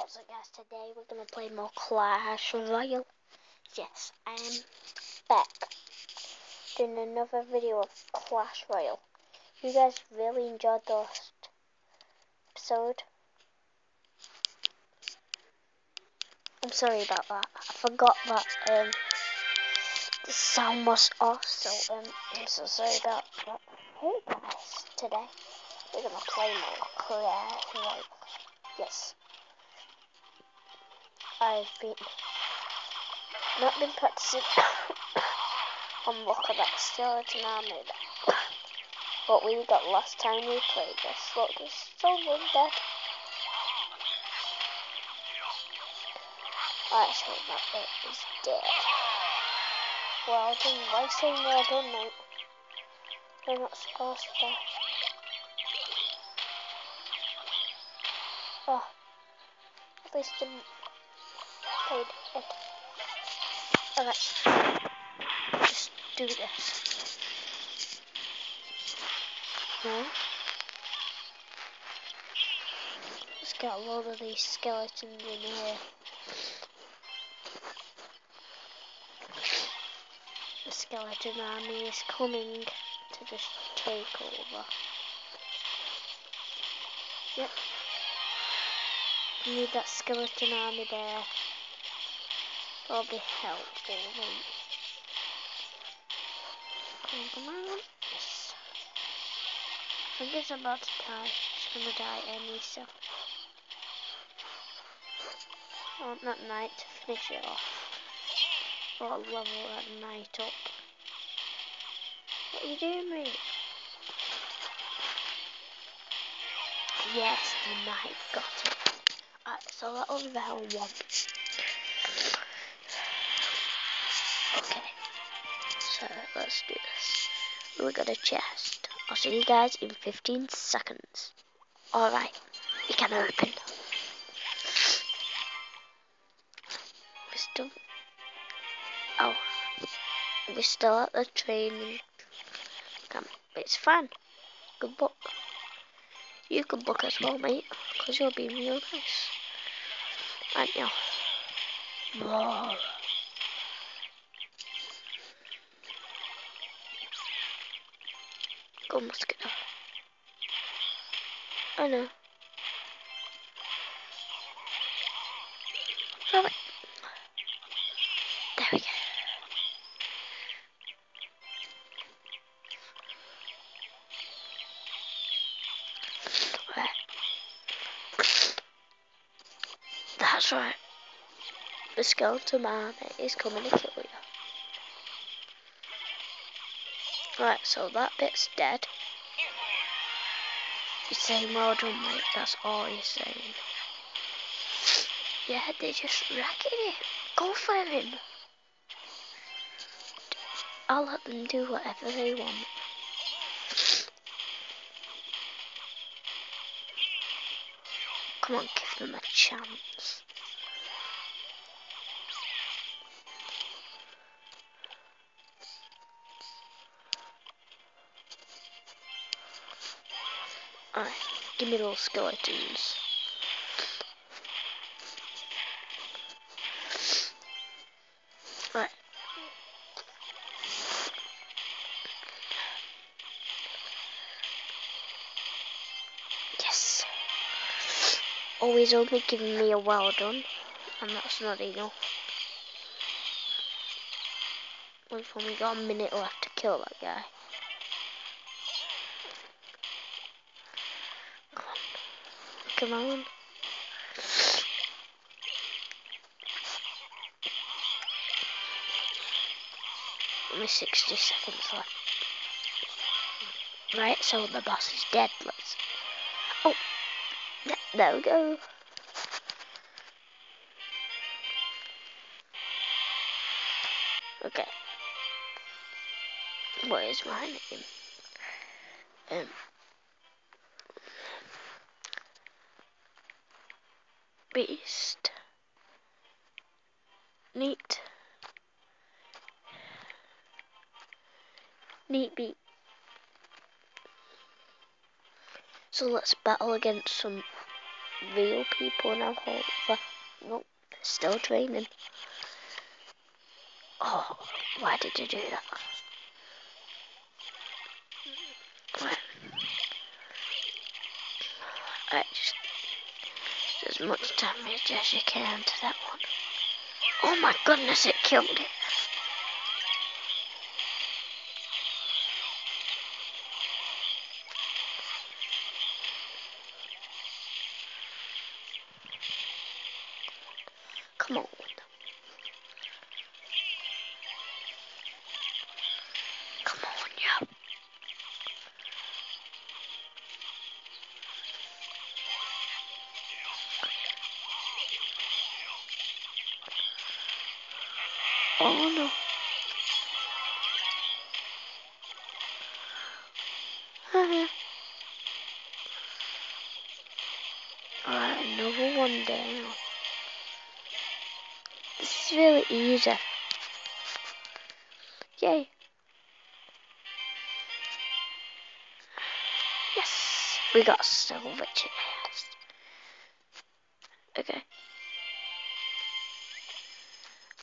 What's up guys, today we're going to play more Clash Royale. Yes, I am back doing another video of Clash Royale. You guys really enjoyed the last episode. I'm sorry about that. I forgot that the sound was off, so I'm so sorry about that. Hey guys, today we're going to play more Clash Royale. Yes. I've not been practicing on look at that skeleton army what we got last time we played this. Look, there's someone dead. Alright, so that bit is dead. Well done. Why are you saying well done, mate? You're not supposed to. Oh, at least didn't played it. Alright, just do this. No? Let's get a load of these skeletons in here. The skeleton army is coming to just take over. Yep. Need that skeleton army there. That'll be helpful, right? Come on. Yes. I think it's about to die. It's gonna die any second. I want that knight to finish it off. Or level that knight up. What are you doing, mate? Yes, the knight got it. Alright, so that was round one. Okay, so let's do this. We got a chest. I'll see you guys in 15 seconds. Alright, we can open. We're still at the training camp. It's fine. Good luck. You good luck as well, mate, because you'll be real nice. Aren't you? Whoa. Go mosquito. I know. Alright. There we go. Right. That's right. The skeleton army is coming to kill you. Right, so that bit's dead. You're saying well done, mate. That's all you're saying. Yeah, they're just wrecking it. Go for him. I'll let them do whatever they want. Come on, give them a chance. Alright, give me those skeletons. Right. Yes. Always only giving me a well done, and that's not enough. We've only got a minute left to kill that guy. Come on. Only 60 seconds left. Right, so the boss is dead. Let's. Oh, there we go. Okay. What is my name? Beast. Neat beat. So let's battle against some real people now. Over. Nope, still training. Oh, why did you do that? Right. Right, just as much damage as you can to that one. Oh my goodness, it killed it. Come on. Come on, yeah. Oh no. Alright, another one down. This is really easy. Yay. Yes, we got silver chest. Okay.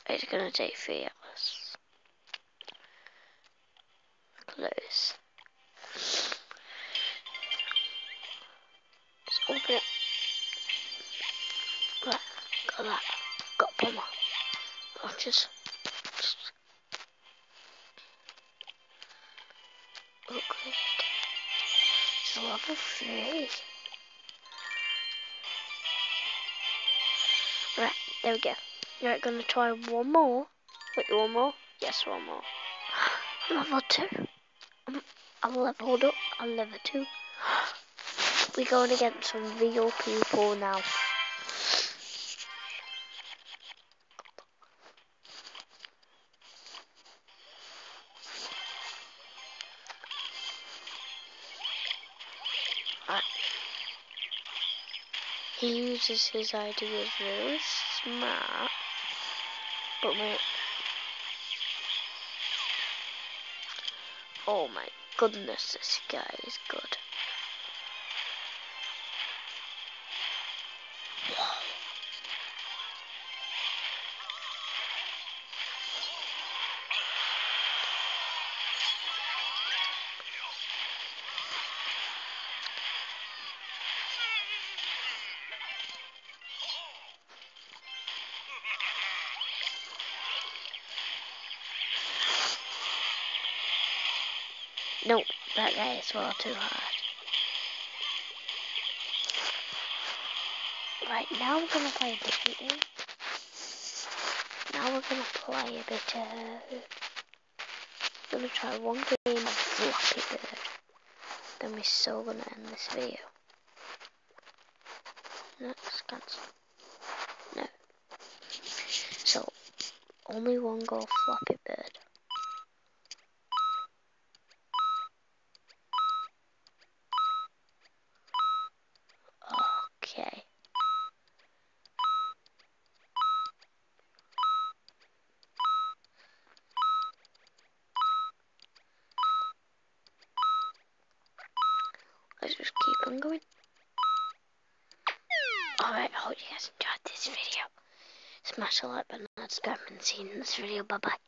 It's gonna take 3 hours. Close. Let's open it. Right, got that. Got a bomber. I'll just upgrade. It's level 3. Right, there we go. Right, gonna try one more. Wait, one more? Yes, one more. Level 2. I'm leveled up. I'm level 2. We're going against some real people now. Right. He uses his ideas really smart. But wait. Oh my goodness, this guy is good. Nope, that guy is far too hard. Right, now we're gonna play a different game. Now we're gonna play a bit of... We're gonna try one game of Flappy Bird. Then we're still gonna end this video. No, let's cancel. No. So, only one go Flappy Bird. Okay. Let's just keep on going. Alright, I hope you guys enjoyed this video. Smash the like button and subscribe and see you in this video. Bye bye.